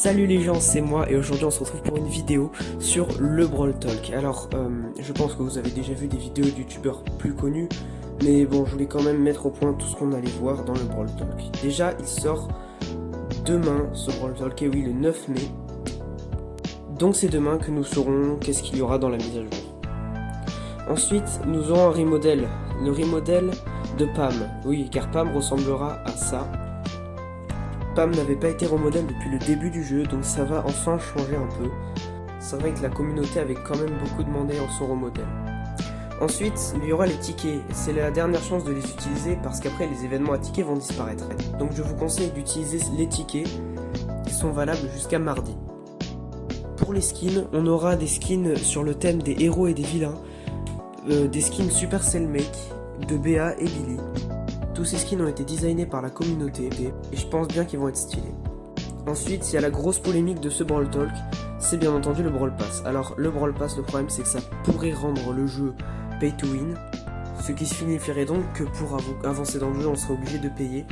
Salut les gens, c'est moi et aujourd'hui on se retrouve pour une vidéo sur le Brawl Talk. Alors, je pense que vous avez déjà vu des vidéos de youtubeurs plus connus, mais bon, je voulais quand même mettre au point tout ce qu'on allait voir dans le Brawl Talk. Déjà, il sort demain ce Brawl Talk, et oui, le 9 mai. Donc c'est demain que nous saurons qu'est-ce qu'il y aura dans la mise à jour. Ensuite, nous aurons un remodel, le remodel de Pam. Oui, car Pam ressemblera à ça. Pam n'avait pas été remodel depuis le début du jeu, donc ça va enfin changer un peu. C'est vrai que la communauté avait quand même beaucoup demandé en son remodel. Ensuite, il y aura les tickets. C'est la dernière chance de les utiliser parce qu'après les événements à tickets vont disparaître. Donc je vous conseille d'utiliser les tickets qui sont valables jusqu'à mardi. Pour les skins, on aura des skins sur le thème des héros et des vilains, des skins Supercell Make, de Béa et Billy. Tous ces skins ont été designés par la communauté et je pense bien qu'ils vont être stylés. Ensuite, il y a la grosse polémique de ce Brawl Talk, c'est bien entendu le Brawl Pass. Alors le Brawl Pass, le problème c'est que ça pourrait rendre le jeu pay to win, ce qui signifierait donc que pour avancer dans le jeu on serait obligé de payer.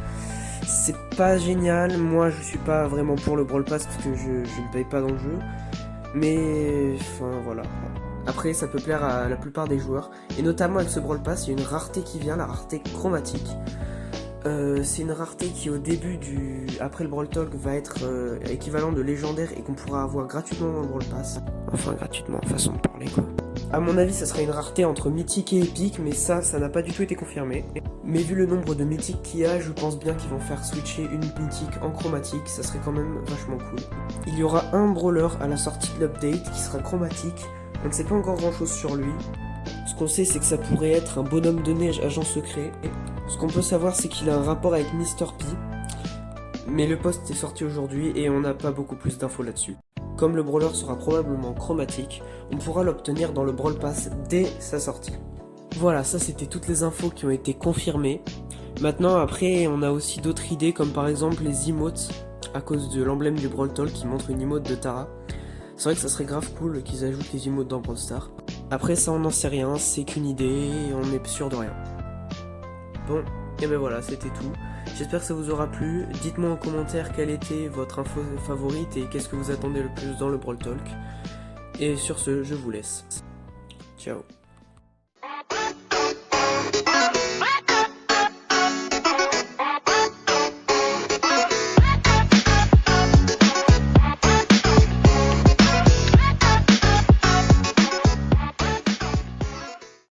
C'est pas génial, moi je suis pas vraiment pour le Brawl Pass parce que je ne paye pas dans le jeu, mais enfin voilà. Après ça peut plaire à la plupart des joueurs, et notamment avec ce Brawl Pass il y a une rareté qui vient, la rareté chromatique. C'est une rareté qui au début après le Brawl Talk va être équivalent de légendaire et qu'on pourra avoir gratuitement dans le Brawl Pass. Enfin gratuitement, façon de parler quoi. A mon avis ça serait une rareté entre mythique et épique, mais ça n'a pas du tout été confirmé. Mais vu le nombre de mythiques qu'il y a, je pense bien qu'ils vont faire switcher une mythique en chromatique, ça serait quand même vachement cool. Il y aura un brawler à la sortie de l'update qui sera chromatique. On ne sait pas encore grand chose sur lui. Ce qu'on sait c'est que ça pourrait être un bonhomme de neige agent secret. Ce qu'on peut savoir c'est qu'il a un rapport avec Mr P. Mais le post est sorti aujourd'hui et on n'a pas beaucoup plus d'infos là-dessus. Comme le brawler sera probablement chromatique, on pourra l'obtenir dans le Brawl Pass dès sa sortie. Voilà, ça c'était toutes les infos qui ont été confirmées. Maintenant après on a aussi d'autres idées comme par exemple les emotes à cause de l'emblème du Brawl Talk qui montre une emote de Tara. C'est vrai que ça serait grave cool qu'ils ajoutent les emotes dans Brawl Stars. Après ça on n'en sait rien, c'est qu'une idée et on n'est sûr de rien. Bon, et ben voilà, c'était tout. J'espère que ça vous aura plu. Dites-moi en commentaire quelle était votre info favorite et qu'est-ce que vous attendez le plus dans le Brawl Talk. Et sur ce, je vous laisse. Ciao.